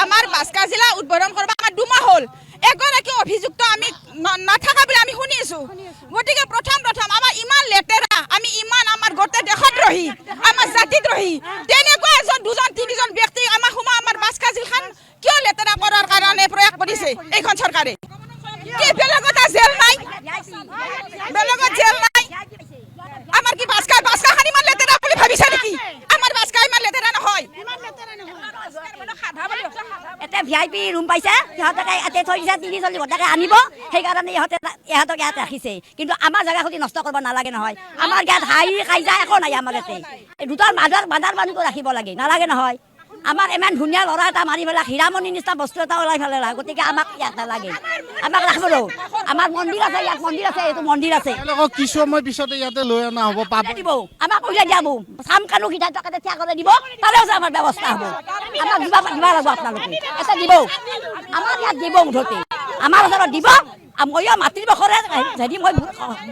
আমাৰ বাস্কা জিলা উদ্বোধন কৰবা আমাৰ 2 মাহ হল এগৰাকী অভিযুক্ত আমি নাথাকা বুলি আমি শুনি আছো গতিকে প্ৰথম আমাৰ ইমান লেতেৰা আমি ইমান আমাৰ গোটেই দেশত ৰহি আমাৰ জাতিত ৰহি তেনেকুৱা এজন দুজন তিনিজন ব্যক্তি আমাৰ বাস্কা জিলাখন কিয় লেতেৰা কৰাৰ কাৰণে প্ৰয়াস কৰিছে এইখন চৰকাৰে কি বেলেগত জেল নাই বেলেগত জেল নাই আমাৰ কি বাস্কাখান ইমান লেতেৰা বুলি ভাবিছে নেকি আমাৰ বাস্কা ইমান লেতেৰা নহয় এটা ভিআইপি ৰুম পাইছে সিহঁতকে এতে থৈ দিছে 30-40 ঘণ্টাকে আনিব সেইকাৰণে ইহঁতক ইয়াত ৰাখিছে কিন্তু আমাৰ জেগাখিনি নষ্ট কৰিব নালাগে নহয় আমাৰ ইয়াত হাই কাইজা একো নাই আমাৰ ইয়াতে দুটাৰ মাজৰ বান্ধাৰ বান্ধি ৰাখিব লাগে নালাগে নহয় আমাৰ ইমান ধুনীয়া ল'ৰা এটা মাৰি পেলাই হীৰামণি নিচিনা বস্তু এটা ওলাই পেলাই গতিকে আমাক ইয়াত নালাগে আমাক ৰাখিব আমাৰ মন্দিৰ আছে ইয়াত মন্দিৰ আছে এইটো মন্দিৰ আছে কিছু সময় পিছতে ইয়াতে লৈ অনা হ'ব পাব দিব আমাক উলিয়াই দিয়াব চাম কানো সিদ্ধান্ত কাটে থিয়া কৰি দিব তাৰেও আমাৰ ব্যৱস্থা হ'ব আমাক দিব লাগিব আপোনালোকে এটা দিব আমাৰ ইয়াত দিব মুঠতে আমাৰ ওচৰত দিব ময়ো মাতৃ বখৰে যদি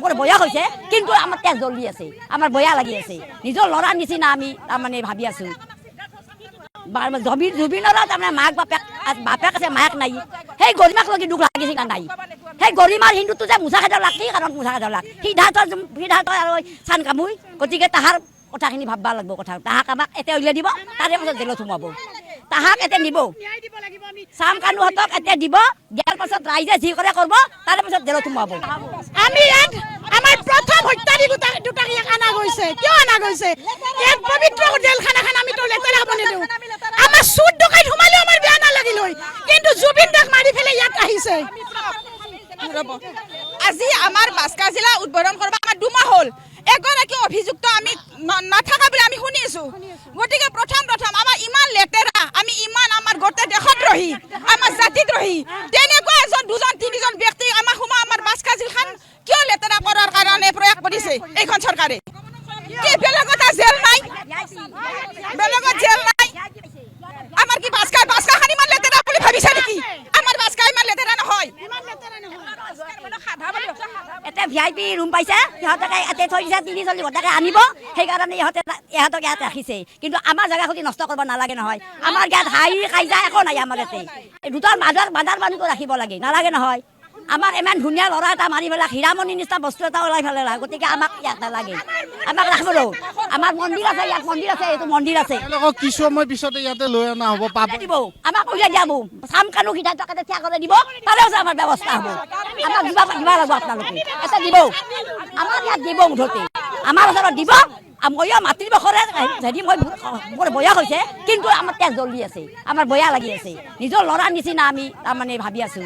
মোৰ বয়স হৈছে কিন্তু আমাৰ তেজ জ্বলি আছে আমাৰ বয়া লাগি আছে নিজৰ ল'ৰাৰ নিচিনা আমি তাৰমানে ভাবি আছো জুবিনৰো তাৰমানে মাক বাপেক আছে মায়েক নাই সেই গৰিমাক লগি দুখ লাগিছে না নাই সেই গৰিমাৰ হিন্দুটো যে মুচা খেদাৰ লাগ কি কাৰণ মুচা খেদাৰ লাগ সিদ্ধাৰ্থ আৰু চান কামুই গতিকে তাহাৰ কথাখিনি ভাববা লাগিব কথা তাহাক আমাক এতিয়া উলিয়াই দিব তাৰে পাছত জেলত সোমাব তাহাক এতিয়া নিব চাম কানুহঁতক এতিয়া দিব দিয়াৰ পাছত ৰাইজে যি কৰে কৰিব তাৰে পাছত জেলত সোমাব আমি ইয়াত আমাৰ প্ৰথম হত্যাৰী দুটাক ইয়াক অনা গৈছে কিয় অনা গৈছে এক পবিত্ৰ জেলখানাখন আমি তো লেতেৰা হ'ব নিদিওঁ আমাৰ চুৰ ডকাইত সোমালেও আমাৰ বেয়া নালাগিল কিন্তু জুবিন দাক মাৰি পেলাই ইয়াত আহিছে আজি আমাৰ বাস্কা জিলা উদ্বোধন কৰবা আমাৰ 2 মাহ হল এগৰাকী অভিযুক্ত আমি নাথাকা বুলি আমি শুনি আছো গতিকে প্ৰথম আমাৰ ইমান লেতেৰা আমি ইমান আমাৰ গোটেই দেশত ৰহি আমাৰ জাতিত ৰহি তেনেকুৱা এজন দুজন তিনিজন ব্যক্তি আমাৰ বাস্কা জিলাখন কিয় লেতেৰা কৰাৰ কাৰণে প্ৰয়াস কৰিছে এইখন চৰকাৰে কি বেলেগত জেল নাই বেলেগত জেল নাই আমাৰ কি বাস্কাখান ইমান লেতেৰা বুলি ভাবিছে নেকি আমাৰ বাস্কা ইমান লেতেৰা নহয় এটা ভিআইপি ৰুম পাইছে সিহঁতকে এতে থৈ দিছে 30-40 ঘণ্টাকে আনিব সেইকাৰণে ইহঁতক ইয়াত ৰাখিছে কিন্তু আমাৰ জেগাখিনি নষ্ট কৰিব নালাগে নহয় আমাৰ ইয়াত হাই কাইজা একো নাই আমাৰ ইয়াতে দুটাৰ মাজৰ বান্ধাৰ বান্ধি ৰাখিব লাগে নালাগে নহয় আমাৰ ইমান ধুনীয়া ল'ৰা এটা মাৰি পেলাই হীৰামণি নিচিনা বস্তু এটা ওলাই পেলাই গতিকে আমাক ইয়াত নালাগে আমাক ৰাখিব আমাৰ মন্দিৰ আছে ইয়াত মন্দিৰ আছে এইটো মন্দিৰ আছে কিছু সময় পিছতে ইয়াতে লৈ অনা হ'ব পাব দিব আমাক উলিয়াই দিয়াব চাম কানো সিদ্ধান্ত কাটে থিয়া কৰি দিব তাৰেও আমাৰ ব্যৱস্থা হ'ব আমাক দিব লাগিব আপোনালোকে এটা দিব আমাৰ ইয়াত দিব মুঠতে আমাৰ ওচৰত দিব ময়ো মাতৃ বখৰে যদি মোৰ বয়স হৈছে কিন্তু আমাৰ তেজ জ্বলি আছে আমাৰ বয়া লাগি আছে নিজৰ ল'ৰাৰ নিচিনা আমি তাৰমানে ভাবি আছো